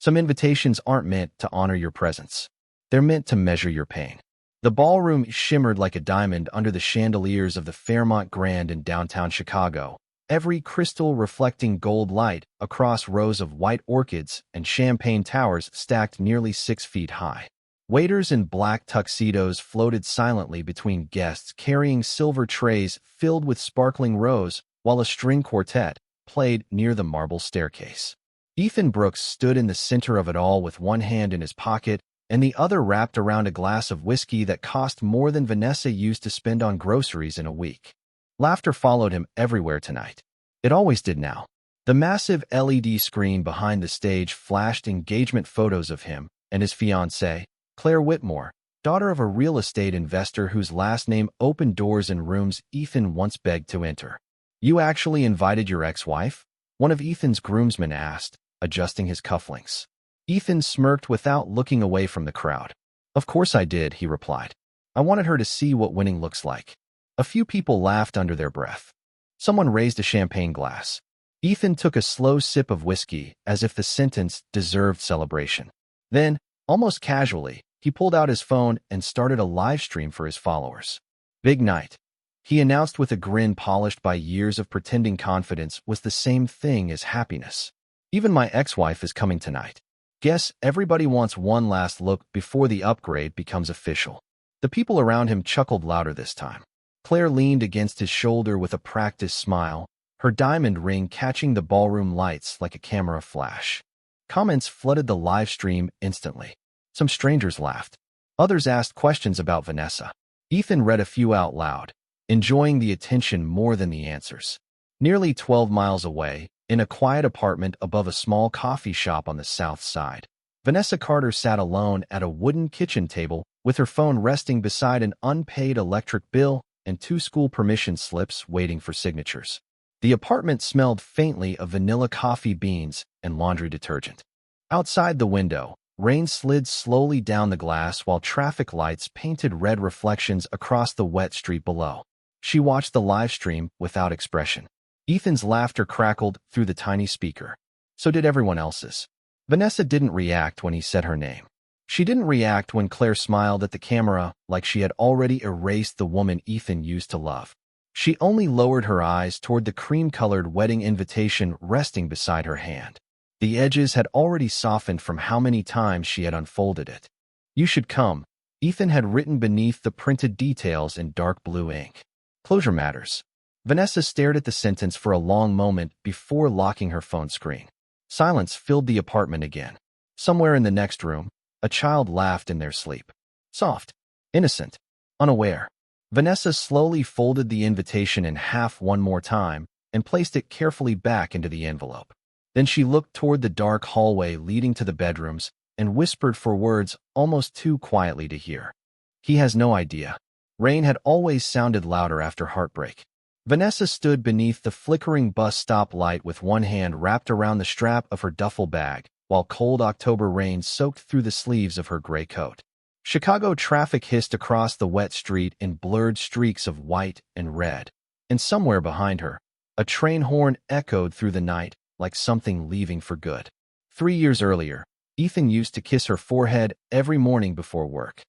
Some invitations aren't meant to honor your presence. They're meant to measure your pain. The ballroom shimmered like a diamond under the chandeliers of the Fairmont Grand in downtown Chicago, every crystal reflecting gold light across rows of white orchids and champagne towers stacked nearly 6 feet high. Waiters in black tuxedos floated silently between guests carrying silver trays filled with sparkling rose, while a string quartet played near the marble staircase. Ethan Brooks stood in the center of it all with one hand in his pocket and the other wrapped around a glass of whiskey that cost more than Vanessa used to spend on groceries in a week. Laughter followed him everywhere tonight. It always did now. The massive LED screen behind the stage flashed engagement photos of him and his fiancée, Claire Whitmore, daughter of a real estate investor whose last name opened doors in rooms Ethan once begged to enter. "You actually invited your ex-wife?" one of Ethan's groomsmen asked, adjusting his cufflinks. Ethan smirked without looking away from the crowd. "Of course I did," he replied. "I wanted her to see what winning looks like." A few people laughed under their breath. Someone raised a champagne glass. Ethan took a slow sip of whiskey, as if the sentence deserved celebration. Then, almost casually, he pulled out his phone and started a live stream for his followers. "Big night," he announced with a grin polished by years of pretending confidence was the same thing as happiness. "Even my ex-wife is coming tonight. Guess everybody wants one last look before the upgrade becomes official." The people around him chuckled louder this time. Claire leaned against his shoulder with a practiced smile, her diamond ring catching the ballroom lights like a camera flash. Comments flooded the live stream instantly. Some strangers laughed. Others asked questions about Vanessa. Ethan read a few out loud, enjoying the attention more than the answers. Nearly 12 miles away, in a quiet apartment above a small coffee shop on the south side, Vanessa Carter sat alone at a wooden kitchen table with her phone resting beside an unpaid electric bill and 2 school permission slips waiting for signatures. The apartment smelled faintly of vanilla coffee beans and laundry detergent. Outside the window, rain slid slowly down the glass while traffic lights painted red reflections across the wet street below. She watched the live stream without expression. Ethan's laughter crackled through the tiny speaker. So did everyone else's. Vanessa didn't react when he said her name. She didn't react when Claire smiled at the camera like she had already erased the woman Ethan used to love. She only lowered her eyes toward the cream-colored wedding invitation resting beside her hand. The edges had already softened from how many times she had unfolded it. "You should come," Ethan had written beneath the printed details in dark blue ink. "Closure matters." Vanessa stared at the sentence for a long moment before locking her phone screen. Silence filled the apartment again. Somewhere in the next room, a child laughed in their sleep. Soft, innocent, unaware. Vanessa slowly folded the invitation in half one more time and placed it carefully back into the envelope. Then she looked toward the dark hallway leading to the bedrooms and whispered for words almost too quietly to hear. "He has no idea." Rain had always sounded louder after heartbreak. Vanessa stood beneath the flickering bus stop light with one hand wrapped around the strap of her duffel bag, while cold October rain soaked through the sleeves of her gray coat. Chicago traffic hissed across the wet street in blurred streaks of white and red. And somewhere behind her, a train horn echoed through the night like something leaving for good. 3 years earlier, Ethan used to kiss her forehead every morning before work.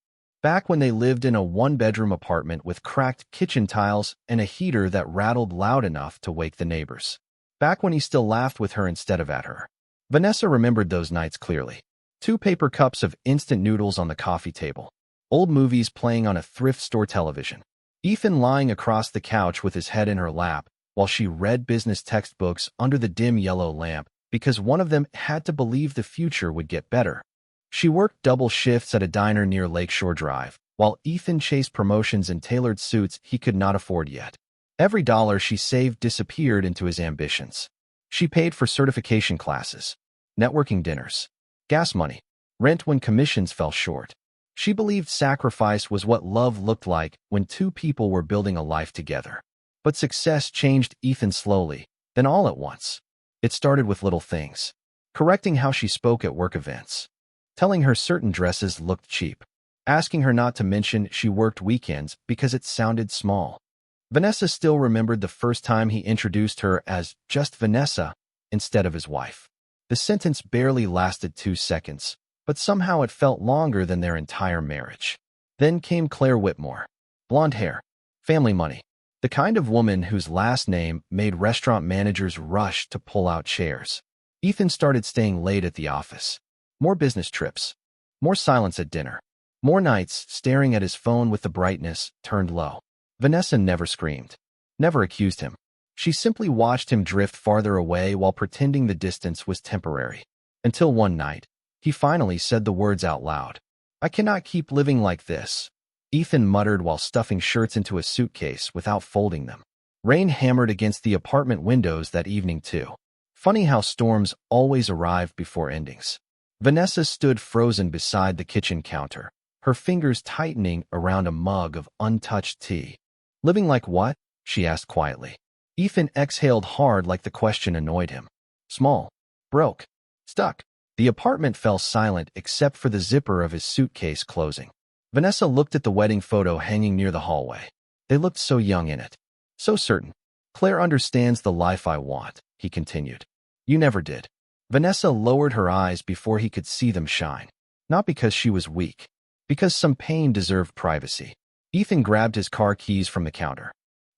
Back when they lived in a one-bedroom apartment with cracked kitchen tiles and a heater that rattled loud enough to wake the neighbors. Back when he still laughed with her instead of at her. Vanessa remembered those nights clearly. 2 paper cups of instant noodles on the coffee table. Old movies playing on a thrift store television. Ethan lying across the couch with his head in her lap while she read business textbooks under the dim yellow lamp because one of them had to believe the future would get better. She worked double shifts at a diner near Lakeshore Drive, while Ethan chased promotions in tailored suits he could not afford yet. Every dollar she saved disappeared into his ambitions. She paid for certification classes, networking dinners, gas money, rent when commissions fell short. She believed sacrifice was what love looked like when 2 people were building a life together. But success changed Ethan slowly, then all at once. It started with little things. Correcting how she spoke at work events. Telling her certain dresses looked cheap. Asking her not to mention she worked weekends because it sounded small. Vanessa still remembered the first time he introduced her as just Vanessa instead of his wife. The sentence barely lasted 2 seconds, but somehow it felt longer than their entire marriage. Then came Claire Whitmore. Blonde hair, family money. The kind of woman whose last name made restaurant managers rush to pull out chairs. Ethan started staying late at the office. More business trips. More silence at dinner. More nights staring at his phone with the brightness turned low. Vanessa never screamed. Never accused him. She simply watched him drift farther away while pretending the distance was temporary. Until one night, he finally said the words out loud. "I cannot keep living like this." Ethan muttered while stuffing shirts into a suitcase without folding them. Rain hammered against the apartment windows that evening too. Funny how storms always arrive before endings. Vanessa stood frozen beside the kitchen counter, her fingers tightening around a mug of untouched tea. "Living like what?" she asked quietly. Ethan exhaled hard like the question annoyed him. "Small. Broke. Stuck." The apartment fell silent except for the zipper of his suitcase closing. Vanessa looked at the wedding photo hanging near the hallway. They looked so young in it. So certain. "Claire understands the life I want," he continued. "You never did." Vanessa lowered her eyes before he could see them shine. Not because she was weak. Because some pain deserved privacy. Ethan grabbed his car keys from the counter.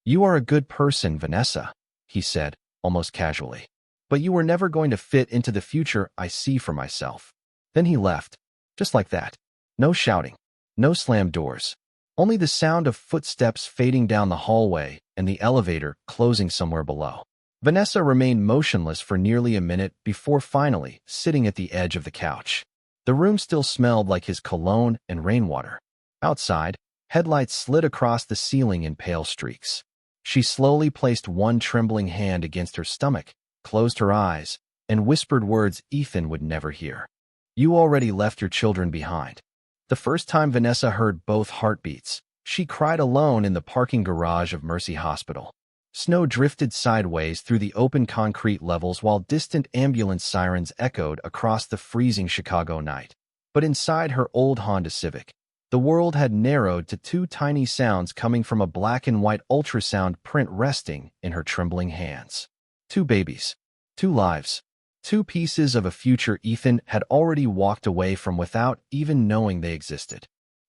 "You are a good person, Vanessa," he said, almost casually. "But you were never going to fit into the future I see for myself." Then he left. Just like that. No shouting. No slammed doors. Only the sound of footsteps fading down the hallway and the elevator closing somewhere below. Vanessa remained motionless for nearly a minute before finally sitting at the edge of the couch. The room still smelled like his cologne and rainwater. Outside, headlights slid across the ceiling in pale streaks. She slowly placed one trembling hand against her stomach, closed her eyes, and whispered words Ethan would never hear. "You already left your children behind." The first time Vanessa heard both heartbeats, she cried alone in the parking garage of Mercy Hospital. Snow drifted sideways through the open concrete levels while distant ambulance sirens echoed across the freezing Chicago night. But inside her old Honda Civic, the world had narrowed to two tiny sounds coming from a black and white ultrasound print resting in her trembling hands. Two babies. Two lives. Two pieces of a future Ethan had already walked away from without even knowing they existed.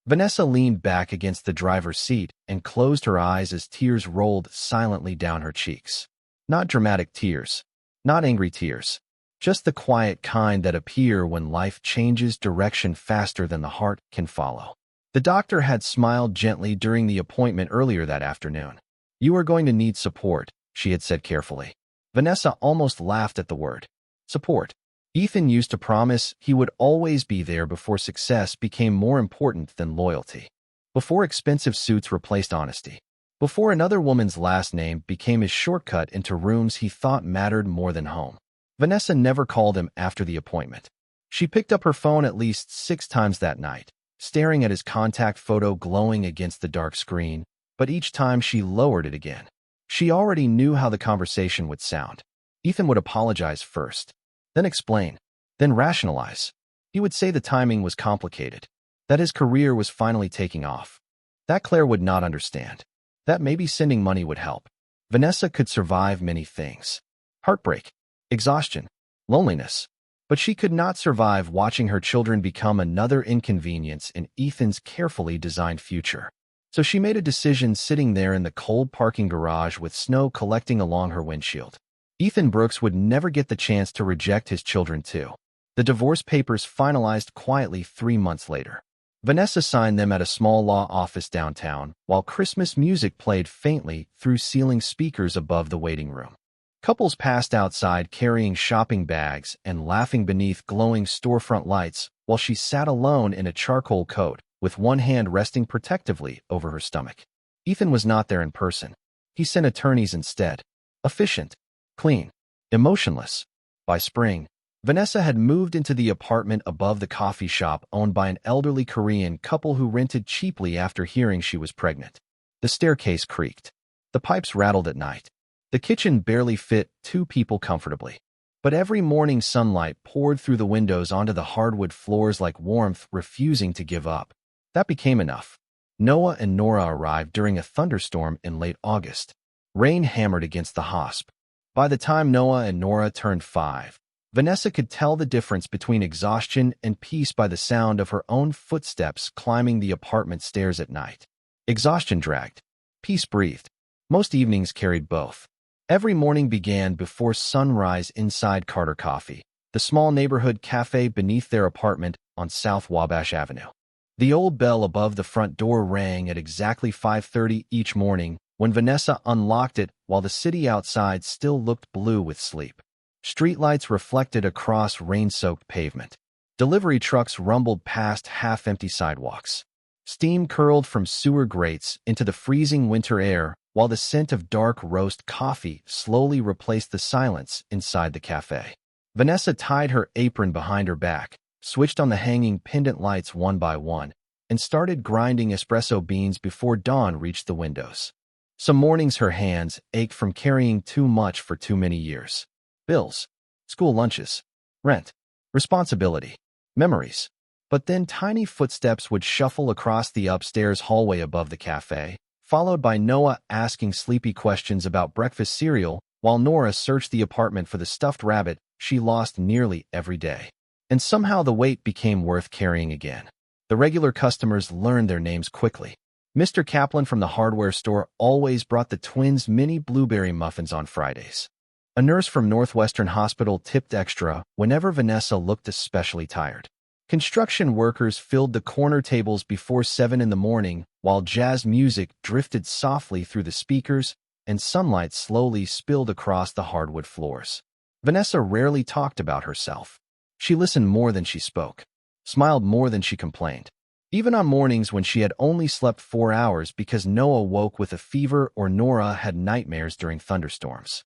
Vanessa leaned back against the driver's seat and closed her eyes as tears rolled silently down her cheeks. Not dramatic tears. Not angry tears. Just the quiet kind that appear when life changes direction faster than the heart can follow. The doctor had smiled gently during the appointment earlier that afternoon. "You are going to need support," she had said carefully. Vanessa almost laughed at the word. Support. Ethan used to promise he would always be there before success became more important than loyalty. Before expensive suits replaced honesty. Before another woman's last name became his shortcut into rooms he thought mattered more than home. Vanessa never called him after the appointment. She picked up her phone at least 6 times that night, staring at his contact photo glowing against the dark screen, but each time she lowered it again. She already knew how the conversation would sound. Ethan would apologize first, then explain, then rationalize. He would say the timing was complicated, that his career was finally taking off, that Claire would not understand, that maybe sending money would help. Vanessa could survive many things. Heartbreak, exhaustion, loneliness. But she could not survive watching her children become another inconvenience in Ethan's carefully designed future. So she made a decision sitting there in the cold parking garage with snow collecting along her windshield. Ethan Brooks would never get the chance to reject his children too. The divorce papers finalized quietly 3 months later. Vanessa signed them at a small law office downtown, while Christmas music played faintly through ceiling speakers above the waiting room. Couples passed outside carrying shopping bags and laughing beneath glowing storefront lights while she sat alone in a charcoal coat, with one hand resting protectively over her stomach. Ethan was not there in person. He sent attorneys instead. Efficient. Clean. Emotionless. By spring, Vanessa had moved into the apartment above the coffee shop owned by an elderly Korean couple who rented cheaply after hearing she was pregnant. The staircase creaked. The pipes rattled at night. The kitchen barely fit 2 people comfortably. But every morning sunlight poured through the windows onto the hardwood floors like warmth refusing to give up. That became enough. Noah and Nora arrived during a thunderstorm in late August. Rain hammered against the hosp. By the time Noah and Nora turned 5, Vanessa could tell the difference between exhaustion and peace by the sound of her own footsteps climbing the apartment stairs at night. Exhaustion dragged. Peace breathed. Most evenings carried both. Every morning began before sunrise inside Carter Coffee, the small neighborhood cafe beneath their apartment on South Wabash Avenue. The old bell above the front door rang at exactly 5:30 each morning when Vanessa unlocked it while the city outside still looked blue with sleep. Streetlights reflected across rain-soaked pavement. Delivery trucks rumbled past half-empty sidewalks. Steam curled from sewer grates into the freezing winter air while the scent of dark roast coffee slowly replaced the silence inside the cafe. Vanessa tied her apron behind her back, switched on the hanging pendant lights one by one, and started grinding espresso beans before dawn reached the windows. Some mornings her hands ached from carrying too much for too many years. Bills, school lunches, rent, responsibility, memories. But then tiny footsteps would shuffle across the upstairs hallway above the cafe, followed by Noah asking sleepy questions about breakfast cereal while Nora searched the apartment for the stuffed rabbit she lost nearly every day. And somehow the weight became worth carrying again. The regular customers learned their names quickly. Mr. Kaplan from the hardware store always brought the twins mini blueberry muffins on Fridays. A nurse from Northwestern Hospital tipped extra whenever Vanessa looked especially tired. Construction workers filled the corner tables before 7 in the morning while jazz music drifted softly through the speakers and sunlight slowly spilled across the hardwood floors. Vanessa rarely talked about herself. She listened more than she spoke, smiled more than she complained. Even on mornings when she had only slept 4 hours because Noah woke with a fever or Nora had nightmares during thunderstorms.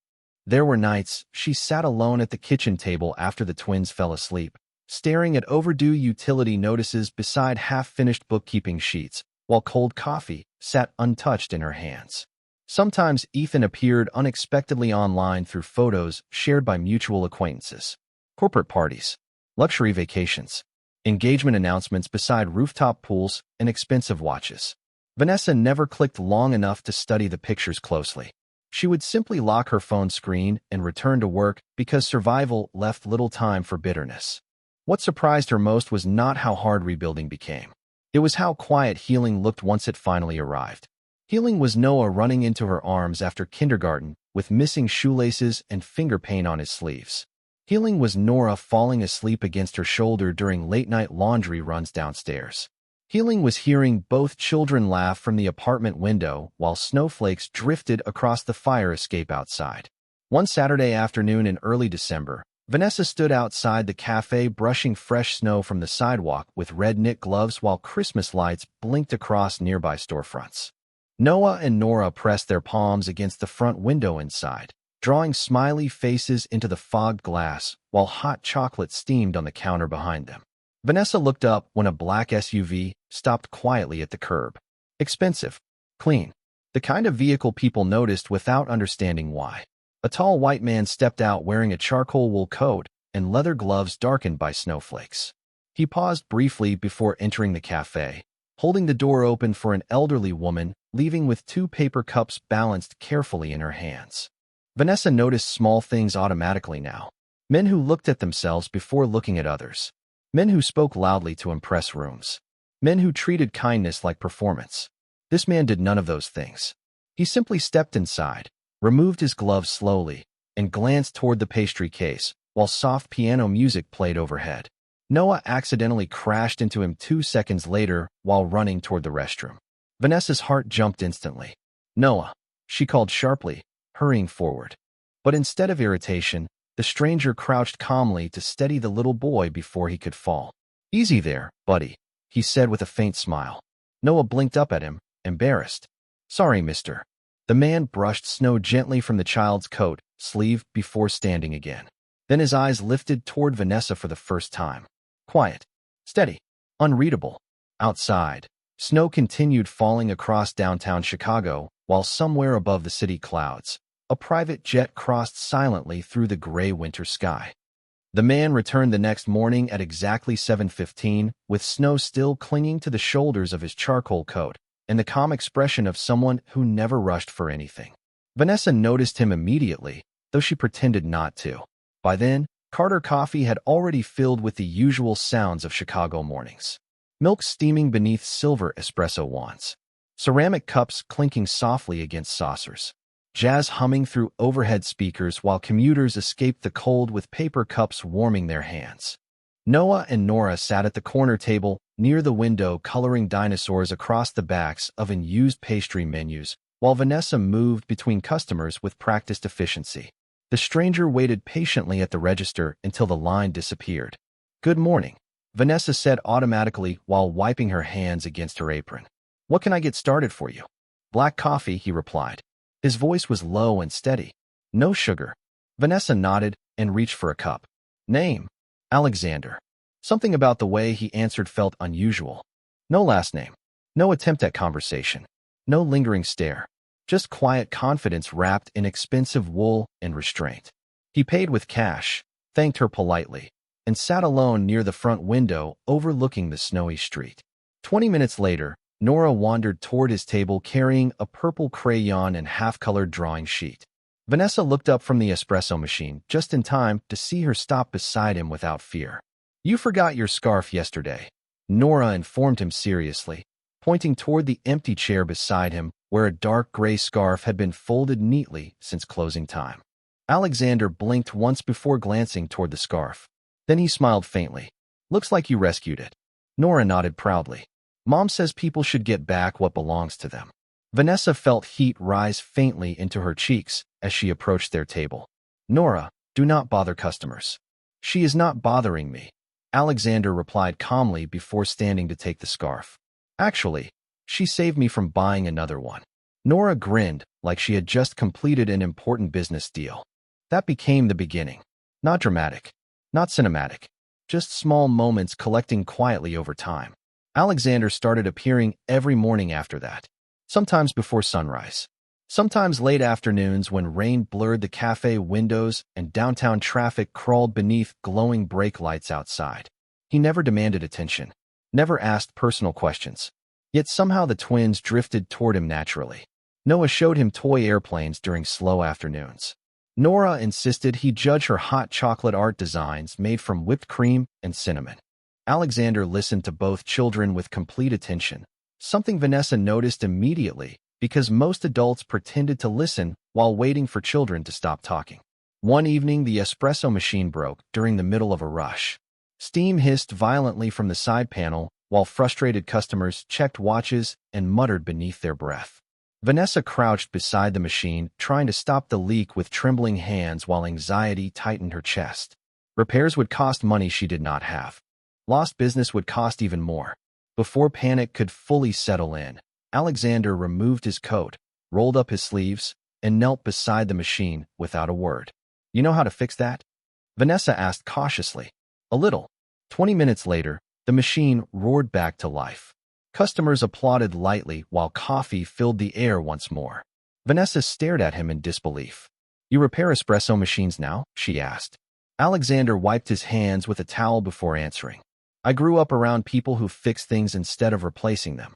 There were nights she sat alone at the kitchen table after the twins fell asleep, staring at overdue utility notices beside half-finished bookkeeping sheets, while cold coffee sat untouched in her hands. Sometimes Ethan appeared unexpectedly online through photos shared by mutual acquaintances. Corporate parties, luxury vacations, engagement announcements beside rooftop pools and expensive watches. Vanessa never clicked long enough to study the pictures closely. She would simply lock her phone screen and return to work because survival left little time for bitterness. What surprised her most was not how hard rebuilding became. It was how quiet healing looked once it finally arrived. Healing was Noah running into her arms after kindergarten with missing shoelaces and finger paint on his sleeves. Healing was Nora falling asleep against her shoulder during late-night laundry runs downstairs. Healing was hearing both children laugh from the apartment window while snowflakes drifted across the fire escape outside. One Saturday afternoon in early December, Vanessa stood outside the cafe brushing fresh snow from the sidewalk with red knit gloves while Christmas lights blinked across nearby storefronts. Noah and Nora pressed their palms against the front window inside, drawing smiley faces into the fogged glass while hot chocolate steamed on the counter behind them. Vanessa looked up when a black SUV stopped quietly at the curb. Expensive, clean, the kind of vehicle people noticed without understanding why. A tall white man stepped out wearing a charcoal wool coat and leather gloves darkened by snowflakes. He paused briefly before entering the cafe, holding the door open for an elderly woman, leaving with 2 paper cups balanced carefully in her hands. Vanessa noticed small things automatically now. Men who looked at themselves before looking at others. Men who spoke loudly to impress rooms. Men who treated kindness like performance. This man did none of those things. He simply stepped inside, removed his gloves slowly, and glanced toward the pastry case, while soft piano music played overhead. Noah accidentally crashed into him 2 seconds later while running toward the restroom. Vanessa's heart jumped instantly. "Noah," she called sharply, hurrying forward. But instead of irritation, the stranger crouched calmly to steady the little boy before he could fall. "Easy there, buddy," he said with a faint smile. Noah blinked up at him, embarrassed. "Sorry, mister." The man brushed snow gently from the child's coat sleeve before standing again. Then his eyes lifted toward Vanessa for the first time. Quiet, steady, unreadable. Outside, snow continued falling across downtown Chicago, while somewhere above the city clouds, a private jet crossed silently through the gray winter sky. The man returned the next morning at exactly 7:15, with snow still clinging to the shoulders of his charcoal coat, and the calm expression of someone who never rushed for anything. Vanessa noticed him immediately, though she pretended not to. By then, Carter coffee had already filled with the usual sounds of Chicago mornings. Milk steaming beneath silver espresso wands. Ceramic cups clinking softly against saucers. Jazz humming through overhead speakers while commuters escaped the cold with paper cups warming their hands. Noah and Nora sat at the corner table near the window coloring dinosaurs across the backs of unused pastry menus, while Vanessa moved between customers with practiced efficiency. The stranger waited patiently at the register until the line disappeared. "Good morning," Vanessa said automatically while wiping her hands against her apron. "What can I get started for you?" "Black coffee," he replied. His voice was low and steady. "No sugar." Vanessa nodded and reached for a cup. "Name?" "Alexander." Something about the way he answered felt unusual. No last name. No attempt at conversation. No lingering stare. Just quiet confidence wrapped in expensive wool and restraint. He paid with cash, thanked her politely, and sat alone near the front window overlooking the snowy street. 20 minutes later, Nora wandered toward his table carrying a purple crayon and half-colored drawing sheet. Vanessa looked up from the espresso machine just in time to see her stop beside him without fear. "You forgot your scarf yesterday," Nora informed him seriously, pointing toward the empty chair beside him where a dark gray scarf had been folded neatly since closing time. Alexander blinked once before glancing toward the scarf. Then he smiled faintly. "Looks like you rescued it." Nora nodded proudly. "Mom says people should get back what belongs to them." Vanessa felt heat rise faintly into her cheeks as she approached their table. "Nora, do not bother customers." "She is not bothering me," Alexander replied calmly before standing to take the scarf. "Actually, she saved me from buying another one." Nora grinned like she had just completed an important business deal. That became the beginning. Not dramatic, not cinematic, just small moments collecting quietly over time. Alexander started appearing every morning after that, sometimes before sunrise, sometimes late afternoons when rain blurred the cafe windows and downtown traffic crawled beneath glowing brake lights outside. He never demanded attention, never asked personal questions. Yet somehow the twins drifted toward him naturally. Noah showed him toy airplanes during slow afternoons. Nora insisted he judge her hot chocolate art designs made from whipped cream and cinnamon. Alexander listened to both children with complete attention, something Vanessa noticed immediately because most adults pretended to listen while waiting for children to stop talking. One evening, the espresso machine broke during the middle of a rush. Steam hissed violently from the side panel while frustrated customers checked watches and muttered beneath their breath. Vanessa crouched beside the machine, trying to stop the leak with trembling hands while anxiety tightened her chest. Repairs would cost money she did not have. Lost business would cost even more. Before panic could fully settle in, Alexander removed his coat, rolled up his sleeves, and knelt beside the machine without a word. "You know how to fix that?" Vanessa asked cautiously. "A little." 20 minutes later, the machine roared back to life. Customers applauded lightly while coffee filled the air once more. Vanessa stared at him in disbelief. "You repair espresso machines now?" she asked. Alexander wiped his hands with a towel before answering. "I grew up around people who fix things instead of replacing them."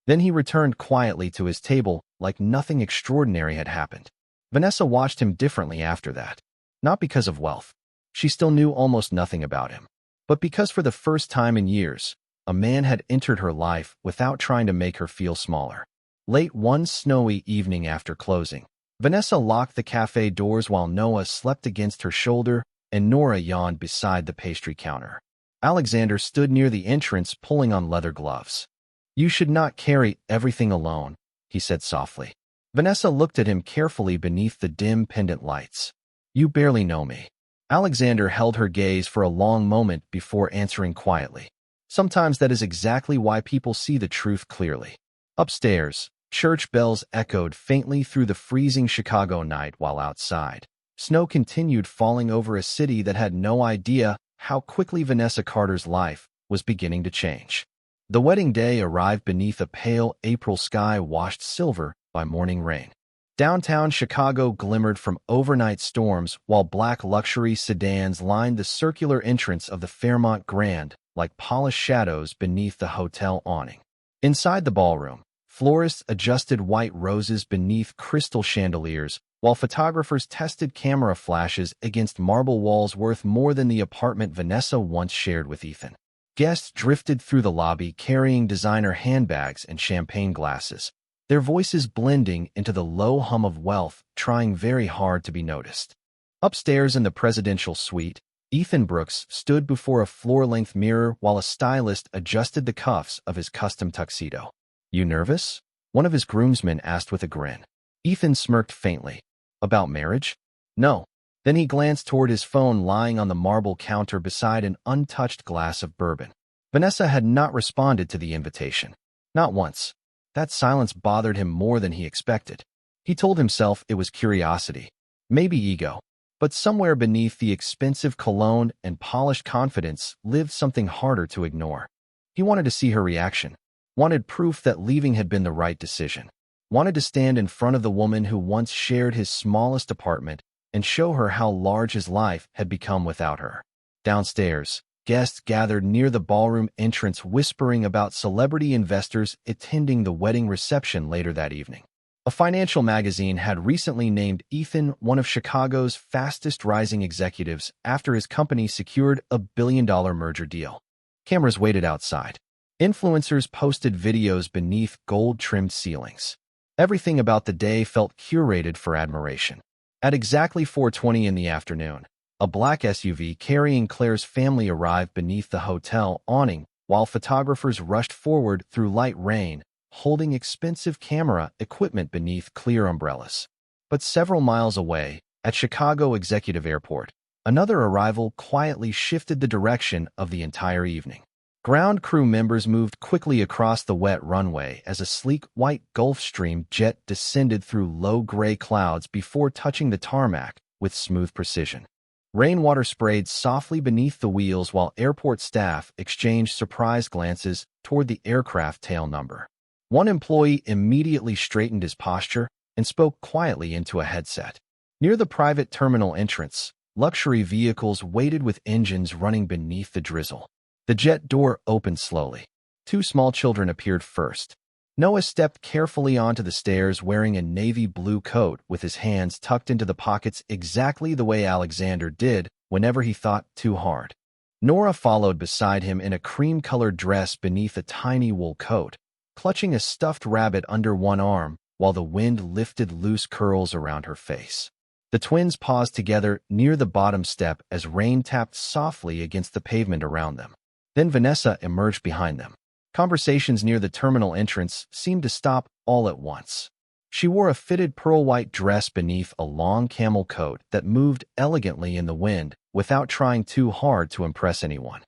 Then he returned quietly to his table like nothing extraordinary had happened. Vanessa watched him differently after that. Not because of wealth. She still knew almost nothing about him. But because for the first time in years, a man had entered her life without trying to make her feel smaller. Late one snowy evening after closing, Vanessa locked the cafe doors while Noah slept against her shoulder and Nora yawned beside the pastry counter. Alexander stood near the entrance pulling on leather gloves. "You should not carry everything alone," he said softly. Vanessa looked at him carefully beneath the dim pendant lights. "You barely know me." Alexander held her gaze for a long moment before answering quietly. "Sometimes that is exactly why people see the truth clearly." Upstairs, church bells echoed faintly through the freezing Chicago night while outside. Snow continued falling over a city that had no idea how quickly Vanessa Carter's life was beginning to change. The wedding day arrived beneath a pale April sky washed silver by morning rain. Downtown Chicago glimmered from overnight storms while black luxury sedans lined the circular entrance of the Fairmont Grand like polished shadows beneath the hotel awning. Inside the ballroom, Florists adjusted white roses beneath crystal chandeliers, while photographers tested camera flashes against marble walls worth more than the apartment Vanessa once shared with Ethan. Guests drifted through the lobby carrying designer handbags and champagne glasses, their voices blending into the low hum of wealth, trying very hard to be noticed. Upstairs in the presidential suite, Ethan Brooks stood before a floor-length mirror while a stylist adjusted the cuffs of his custom tuxedo. "You nervous?" one of his groomsmen asked with a grin. Ethan smirked faintly. "About marriage?" "No." Then he glanced toward his phone lying on the marble counter beside an untouched glass of bourbon. Vanessa had not responded to the invitation. Not once. That silence bothered him more than he expected. He told himself it was curiosity, maybe ego. But somewhere beneath the expensive cologne and polished confidence lived something harder to ignore. He wanted to see her reaction, wanted proof that leaving had been the right decision, wanted to stand in front of the woman who once shared his smallest apartment and show her how large his life had become without her. Downstairs, guests gathered near the ballroom entrance whispering about celebrity investors attending the wedding reception later that evening. A financial magazine had recently named Ethan one of Chicago's fastest-rising executives after his company secured a billion-dollar merger deal. Cameras waited outside. Influencers posted videos beneath gold-trimmed ceilings. Everything about the day felt curated for admiration. At exactly 4:20 in the afternoon, a black SUV carrying Claire's family arrived beneath the hotel awning while photographers rushed forward through light rain, holding expensive camera equipment beneath clear umbrellas. But several miles away, at Chicago Executive Airport, another arrival quietly shifted the direction of the entire evening. Ground crew members moved quickly across the wet runway as a sleek white Gulfstream jet descended through low gray clouds before touching the tarmac with smooth precision. Rainwater sprayed softly beneath the wheels while airport staff exchanged surprised glances toward the aircraft tail number. One employee immediately straightened his posture and spoke quietly into a headset. Near the private terminal entrance, luxury vehicles waited with engines running beneath the drizzle. The jet door opened slowly. Two small children appeared first. Noah stepped carefully onto the stairs wearing a navy blue coat with his hands tucked into the pockets exactly the way Alexander did whenever he thought too hard. Nora followed beside him in a cream-colored dress beneath a tiny wool coat, clutching a stuffed rabbit under one arm while the wind lifted loose curls around her face. The twins paused together near the bottom step as rain tapped softly against the pavement around them. Then Vanessa emerged behind them. Conversations near the terminal entrance seemed to stop all at once. She wore a fitted pearl-white dress beneath a long camel coat that moved elegantly in the wind without trying too hard to impress anyone.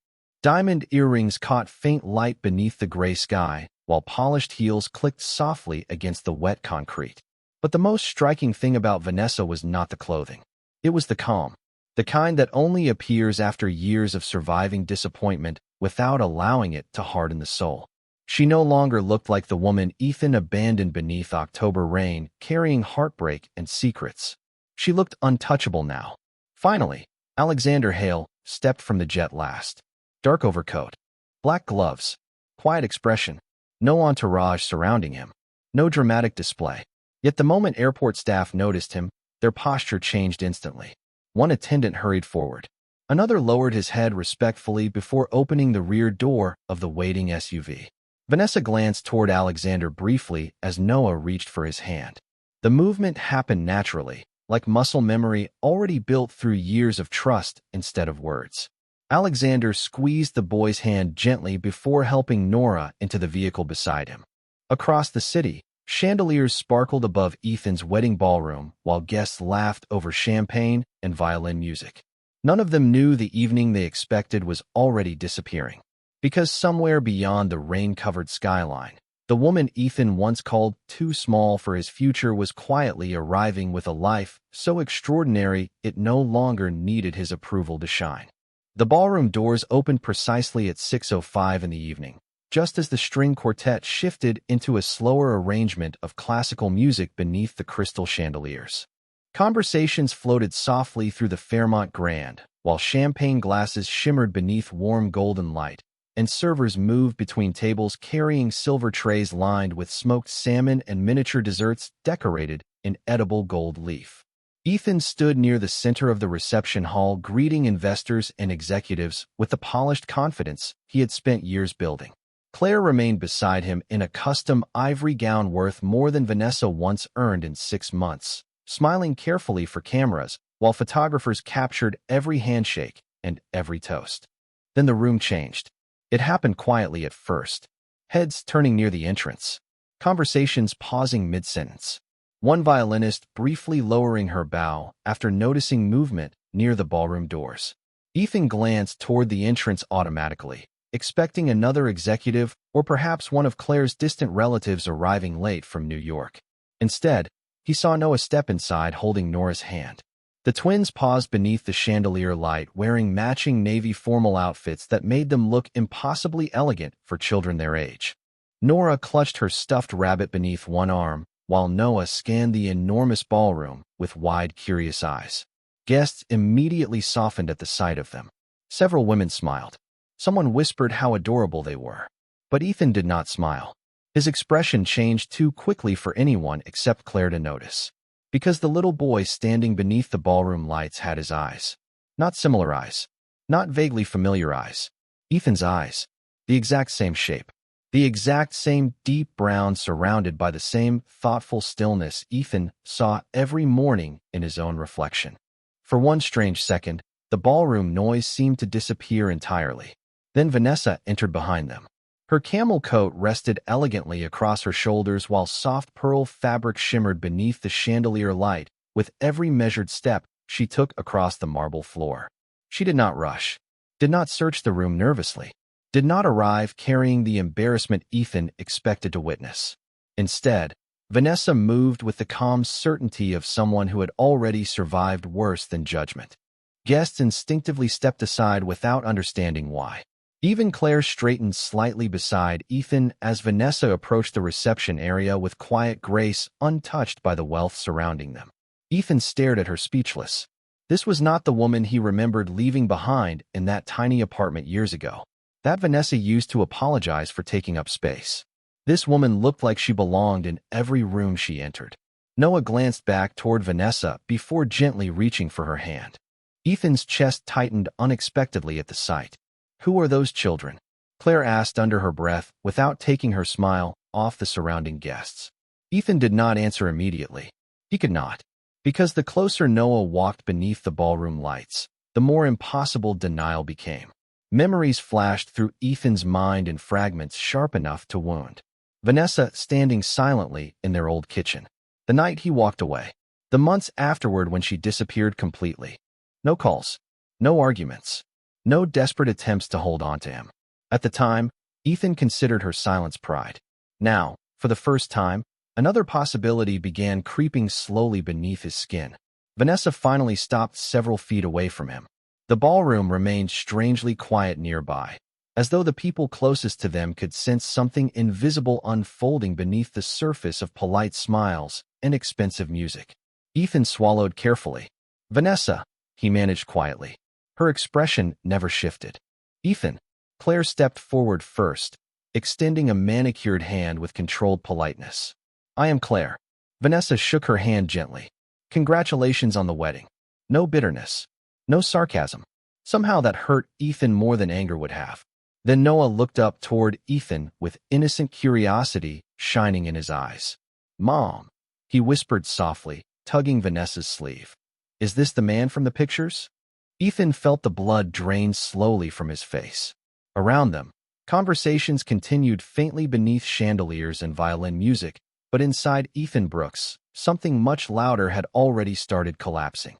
Diamond earrings caught faint light beneath the gray sky, while polished heels clicked softly against the wet concrete. But the most striking thing about Vanessa was not the clothing. It was the calm, the kind that only appears after years of surviving disappointment without allowing it to harden the soul. She no longer looked like the woman Ethan abandoned beneath October rain, carrying heartbreak and secrets. She looked untouchable now. Finally, Alexander Hale stepped from the jet last. Dark overcoat, black gloves, quiet expression, no entourage surrounding him, no dramatic display. Yet the moment airport staff noticed him, their posture changed instantly. One attendant hurried forward. Another lowered his head respectfully before opening the rear door of the waiting SUV. Vanessa glanced toward Alexander briefly as Noah reached for his hand. The movement happened naturally, like muscle memory already built through years of trust instead of words. Alexander squeezed the boy's hand gently before helping Nora into the vehicle beside him. Across the city, chandeliers sparkled above Ethan's wedding ballroom while guests laughed over champagne and violin music. None of them knew the evening they expected was already disappearing. Because somewhere beyond the rain-covered skyline, the woman Ethan once called too small for his future was quietly arriving with a life so extraordinary it no longer needed his approval to shine. The ballroom doors opened precisely at 6:05 in the evening, just as the string quartet shifted into a slower arrangement of classical music beneath the crystal chandeliers. Conversations floated softly through the Fairmont Grand, while champagne glasses shimmered beneath warm golden light, and servers moved between tables carrying silver trays lined with smoked salmon and miniature desserts decorated in edible gold leaf. Ethan stood near the center of the reception hall, greeting investors and executives with the polished confidence he had spent years building. Claire remained beside him in a custom ivory gown worth more than Vanessa once earned in 6 months, smiling carefully for cameras while photographers captured every handshake and every toast. Then the room changed. It happened quietly at first, heads turning near the entrance, conversations pausing mid-sentence. One violinist briefly lowering her bow after noticing movement near the ballroom doors. Ethan glanced toward the entrance automatically, expecting another executive or perhaps one of Claire's distant relatives arriving late from New York. Instead, he saw Noah step inside holding Nora's hand. The twins paused beneath the chandelier light, wearing matching navy formal outfits that made them look impossibly elegant for children their age. Nora clutched her stuffed rabbit beneath one arm, while Noah scanned the enormous ballroom with wide, curious eyes. Guests immediately softened at the sight of them. Several women smiled. Someone whispered how adorable they were. But Ethan did not smile. His expression changed too quickly for anyone except Claire to notice. Because the little boy standing beneath the ballroom lights had his eyes. Not similar eyes. Not vaguely familiar eyes. Ethan's eyes. The exact same shape. The exact same deep brown surrounded by the same thoughtful stillness Ethan saw every morning in his own reflection. For one strange second, the ballroom noise seemed to disappear entirely. Then Vanessa entered behind them. Her camel coat rested elegantly across her shoulders while soft pearl fabric shimmered beneath the chandelier light with every measured step she took across the marble floor. She did not rush, did not search the room nervously, did not arrive carrying the embarrassment Ethan expected to witness. Instead, Vanessa moved with the calm certainty of someone who had already survived worse than judgment. Guests instinctively stepped aside without understanding why. Even Claire straightened slightly beside Ethan as Vanessa approached the reception area with quiet grace untouched by the wealth surrounding them. Ethan stared at her speechless. This was not the woman he remembered leaving behind in that tiny apartment years ago. That Vanessa used to apologize for taking up space. This woman looked like she belonged in every room she entered. Noah glanced back toward Vanessa before gently reaching for her hand. Ethan's chest tightened unexpectedly at the sight. "Who are those children?" Claire asked under her breath without taking her smile off the surrounding guests. Ethan did not answer immediately. He could not. Because the closer Noah walked beneath the ballroom lights, the more impossible denial became. Memories flashed through Ethan's mind in fragments sharp enough to wound. Vanessa standing silently in their old kitchen. The night he walked away. The months afterward when she disappeared completely. No calls. No arguments. No desperate attempts to hold on to him. At the time, Ethan considered her silence pride. Now, for the first time, another possibility began creeping slowly beneath his skin. Vanessa finally stopped several feet away from him. The ballroom remained strangely quiet nearby, as though the people closest to them could sense something invisible unfolding beneath the surface of polite smiles and expensive music. Ethan swallowed carefully. "Vanessa," he managed quietly. Her expression never shifted. "Ethan." Claire stepped forward first, extending a manicured hand with controlled politeness. "I am Claire." Vanessa shook her hand gently. "Congratulations on the wedding." No bitterness. No sarcasm. Somehow that hurt Ethan more than anger would have. Then Noah looked up toward Ethan with innocent curiosity shining in his eyes. "Mom," he whispered softly, tugging Vanessa's sleeve. "Is this the man from the pictures?" Ethan felt the blood drain slowly from his face. Around them, conversations continued faintly beneath chandeliers and violin music, but inside Ethan Brooks, something much louder had already started collapsing.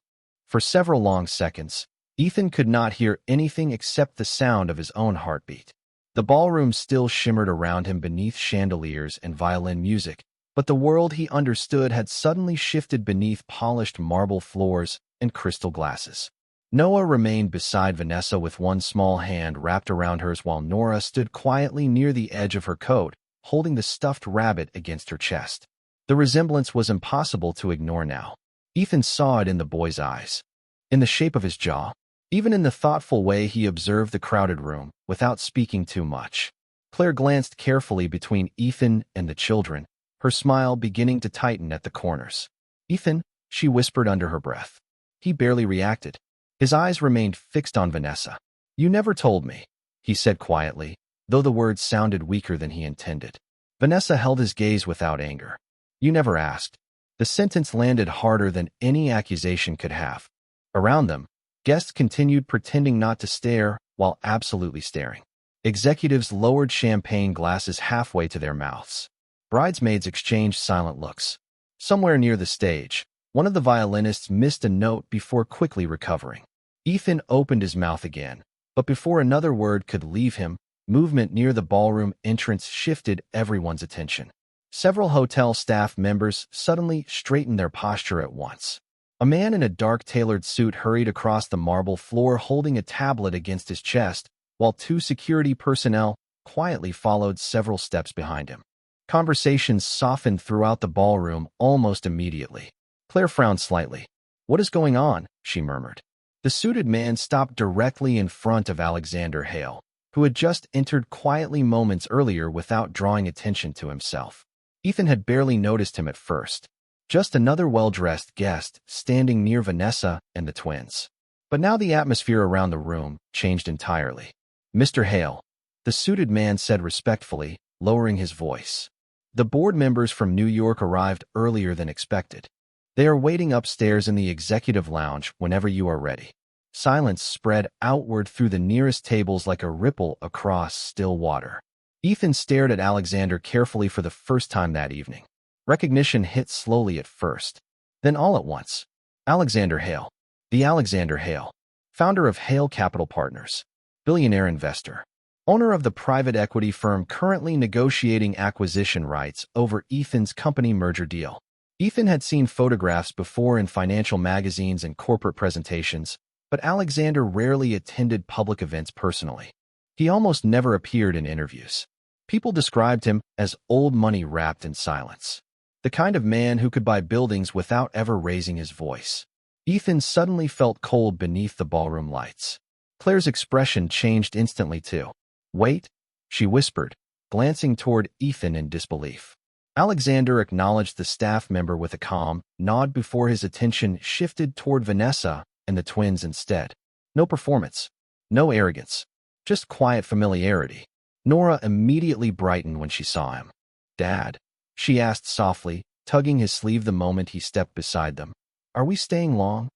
For several long seconds, Ethan could not hear anything except the sound of his own heartbeat. The ballroom still shimmered around him beneath chandeliers and violin music, but the world he understood had suddenly shifted beneath polished marble floors and crystal glasses. Noah remained beside Vanessa with one small hand wrapped around hers while Nora stood quietly near the edge of her coat, holding the stuffed rabbit against her chest. The resemblance was impossible to ignore now. Ethan saw it in the boy's eyes, in the shape of his jaw, Even in the thoughtful way he observed the crowded room, without speaking too much. Claire glanced carefully between Ethan and the children, her smile beginning to tighten at the corners. "Ethan," she whispered under her breath. He barely reacted. His eyes remained fixed on Vanessa. "You never told me," he said quietly, though the words sounded weaker than he intended. Vanessa held his gaze without anger. "You never asked." The sentence landed harder than any accusation could have. Around them, guests continued pretending not to stare while absolutely staring. Executives lowered champagne glasses halfway to their mouths. Bridesmaids exchanged silent looks. Somewhere near the stage, one of the violinists missed a note before quickly recovering. Ethan opened his mouth again, but before another word could leave him, movement near the ballroom entrance shifted everyone's attention. Several hotel staff members suddenly straightened their posture at once. A man in a dark tailored suit hurried across the marble floor holding a tablet against his chest, while two security personnel quietly followed several steps behind him. Conversations softened throughout the ballroom almost immediately. Claire frowned slightly. "What is going on?" she murmured. The suited man stopped directly in front of Alexander Hale, who had just entered quietly moments earlier without drawing attention to himself. Ethan had barely noticed him at first. Just another well-dressed guest standing near Vanessa and the twins. But now the atmosphere around the room changed entirely. "Mr. Hale," the suited man said respectfully, lowering his voice. "The board members from New York arrived earlier than expected. They are waiting upstairs in the executive lounge whenever you are ready." Silence spread outward through the nearest tables like a ripple across still water. Ethan stared at Alexander carefully for the first time that evening. Recognition hit slowly at first. Then all at once. Alexander Hale. The Alexander Hale. Founder of Hale Capital Partners. Billionaire investor. Owner of the private equity firm currently negotiating acquisition rights over Ethan's company merger deal. Ethan had seen photographs before in financial magazines and corporate presentations, but Alexander rarely attended public events personally. He almost never appeared in interviews. People described him as old money wrapped in silence. The kind of man who could buy buildings without ever raising his voice. Ethan suddenly felt cold beneath the ballroom lights. Claire's expression changed instantly too. "Wait," she whispered, glancing toward Ethan in disbelief. Alexander acknowledged the staff member with a calm nod before his attention shifted toward Vanessa and the twins instead. No performance, no arrogance, just quiet familiarity. Nora immediately brightened when she saw him. "Dad?" she asked softly, tugging his sleeve the moment he stepped beside them. "Are we staying long?"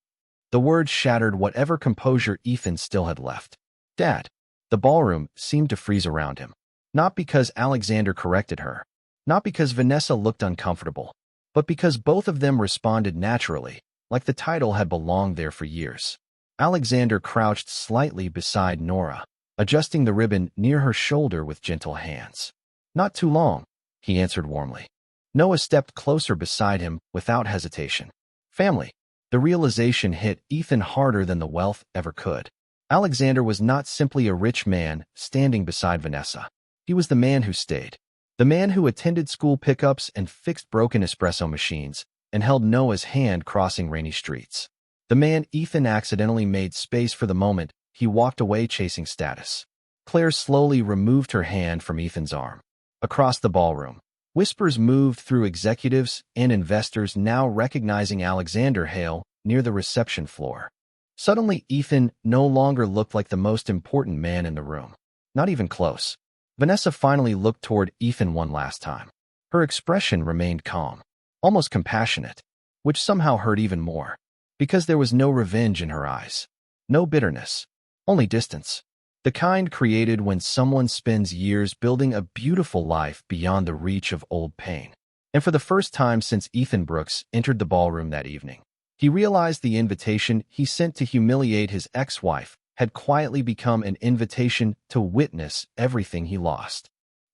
The words shattered whatever composure Ethan still had left. "Dad." The ballroom seemed to freeze around him. Not because Alexander corrected her. Not because Vanessa looked uncomfortable, but because both of them responded naturally, like the title had belonged there for years. Alexander crouched slightly beside Nora, adjusting the ribbon near her shoulder with gentle hands. "Not too long," he answered warmly. Noah stepped closer beside him without hesitation. Family. The realization hit Ethan harder than the wealth ever could. Alexander was not simply a rich man standing beside Vanessa. He was the man who stayed. The man who attended school pickups and fixed broken espresso machines and held Noah's hand crossing rainy streets. The man Ethan accidentally made space for the moment he walked away chasing status. Claire slowly removed her hand from Ethan's arm. Across the ballroom, whispers moved through executives and investors now recognizing Alexander Hale near the reception floor. Suddenly, Ethan no longer looked like the most important man in the room. Not even close. Vanessa finally looked toward Ethan one last time. Her expression remained calm, almost compassionate, which somehow hurt even more, because there was no revenge in her eyes. No bitterness, only distance. The kind created when someone spends years building a beautiful life beyond the reach of old pain. And for the first time since Ethan Brooks entered the ballroom that evening, he realized the invitation he sent to humiliate his ex-wife had quietly become an invitation to witness everything he lost.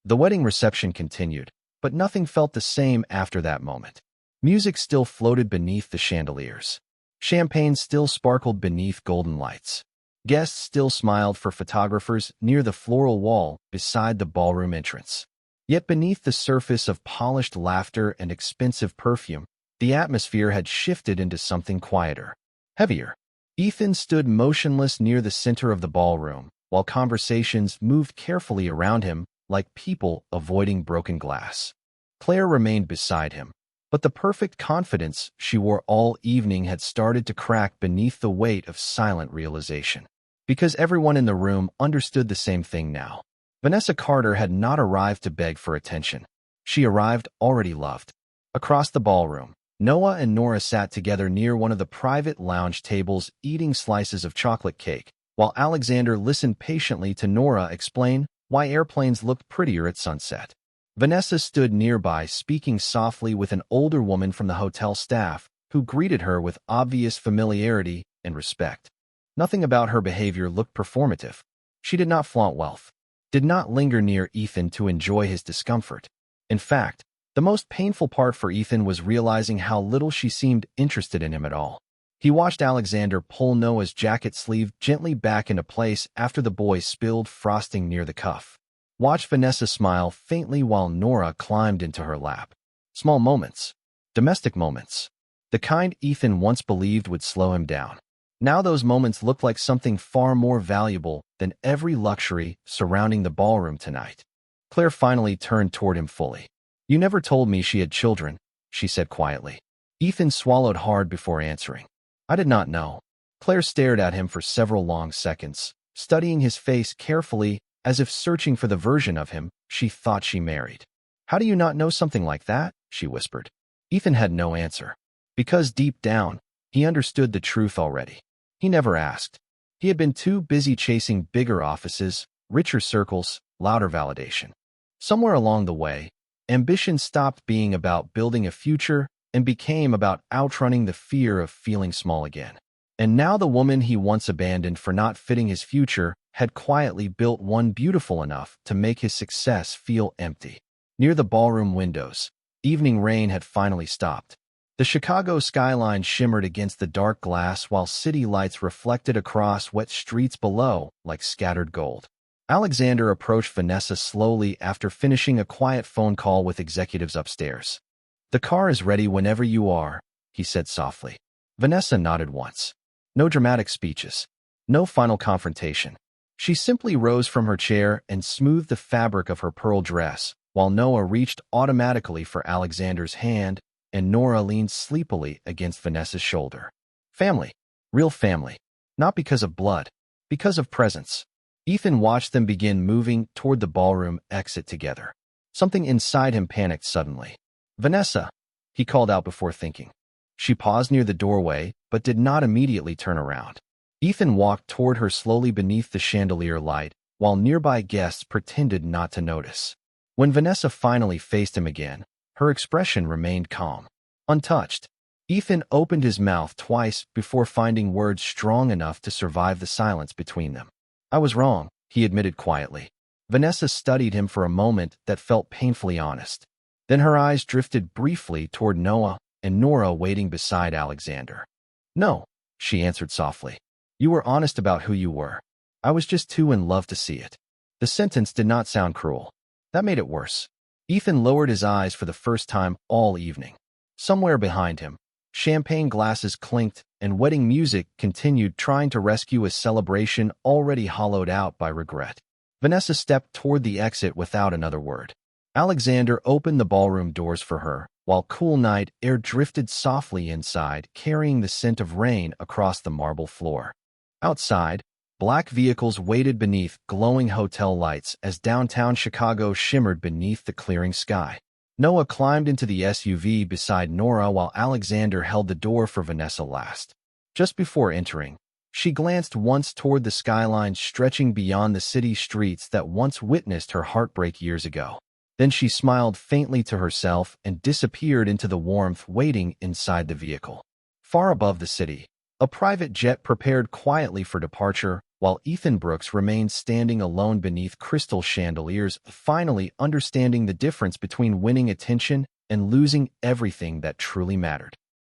The wedding reception continued, but nothing felt the same after that moment. Music still floated beneath the chandeliers. Champagne still sparkled beneath golden lights. Guests still smiled for photographers near the floral wall beside the ballroom entrance. Yet beneath the surface of polished laughter and expensive perfume, the atmosphere had shifted into something quieter, heavier. Ethan stood motionless near the center of the ballroom, while conversations moved carefully around him like people avoiding broken glass. Claire remained beside him, but the perfect confidence she wore all evening had started to crack beneath the weight of silent realization. Because everyone in the room understood the same thing now. Vanessa Carter had not arrived to beg for attention. She arrived already loved. Across the ballroom, Noah and Nora sat together near one of the private lounge tables eating slices of chocolate cake, while Alexander listened patiently to Nora explain why airplanes looked prettier at sunset. Vanessa stood nearby speaking softly with an older woman from the hotel staff who greeted her with obvious familiarity and respect. Nothing about her behavior looked performative. She did not flaunt wealth, did not linger near Ethan to enjoy his discomfort. In fact, the most painful part for Ethan was realizing how little she seemed interested in him at all. He watched Alexander pull Noah's jacket sleeve gently back into place after the boy spilled frosting near the cuff. Watched Vanessa smile faintly while Nora climbed into her lap. Small moments. Domestic moments. The kind Ethan once believed would slow him down. Now those moments looked like something far more valuable than every luxury surrounding the ballroom tonight. Claire finally turned toward him fully. "You never told me she had children," she said quietly. Ethan swallowed hard before answering. "I did not know." Claire stared at him for several long seconds, studying his face carefully as if searching for the version of him she thought she married. "How do you not know something like that?" she whispered. Ethan had no answer. Because deep down, he understood the truth already. He never asked. He had been too busy chasing bigger offices, richer circles, louder validation. Somewhere along the way, ambition stopped being about building a future and became about outrunning the fear of feeling small again. And now the woman he once abandoned for not fitting his future had quietly built one beautiful enough to make his success feel empty. Near the ballroom windows, evening rain had finally stopped. The Chicago skyline shimmered against the dark glass while city lights reflected across wet streets below like scattered gold. Alexander approached Vanessa slowly after finishing a quiet phone call with executives upstairs. "The car is ready whenever you are," he said softly. Vanessa nodded once. No dramatic speeches. No final confrontation. She simply rose from her chair and smoothed the fabric of her pearl dress, while Noah reached automatically for Alexander's hand and Nora leaned sleepily against Vanessa's shoulder. Family. Real family. Not because of blood. Because of presence. Ethan watched them begin moving toward the ballroom exit together. Something inside him panicked suddenly. "Vanessa," he called out before thinking. She paused near the doorway, but did not immediately turn around. Ethan walked toward her slowly beneath the chandelier light, while nearby guests pretended not to notice. When Vanessa finally faced him again, her expression remained calm, untouched. Ethan opened his mouth twice before finding words strong enough to survive the silence between them. "I was wrong," he admitted quietly. Vanessa studied him for a moment that felt painfully honest. Then her eyes drifted briefly toward Noah and Nora waiting beside Alexander. "No," she answered softly. "You were honest about who you were. I was just too in love to see it." The sentence did not sound cruel. That made it worse. Ethan lowered his eyes for the first time all evening. Somewhere behind him, champagne glasses clinked and wedding music continued trying to rescue a celebration already hollowed out by regret. Vanessa stepped toward the exit without another word. Alexander opened the ballroom doors for her, while cool night air drifted softly inside, carrying the scent of rain across the marble floor. Outside, black vehicles waited beneath glowing hotel lights as downtown Chicago shimmered beneath the clearing sky. Noah climbed into the SUV beside Nora while Alexander held the door for Vanessa last. Just before entering, she glanced once toward the skyline stretching beyond the city streets that once witnessed her heartbreak years ago. Then she smiled faintly to herself and disappeared into the warmth waiting inside the vehicle. Far above the city, a private jet prepared quietly for departure, while Ethan Brooks remained standing alone beneath crystal chandeliers, finally understanding the difference between winning attention and losing everything that truly mattered.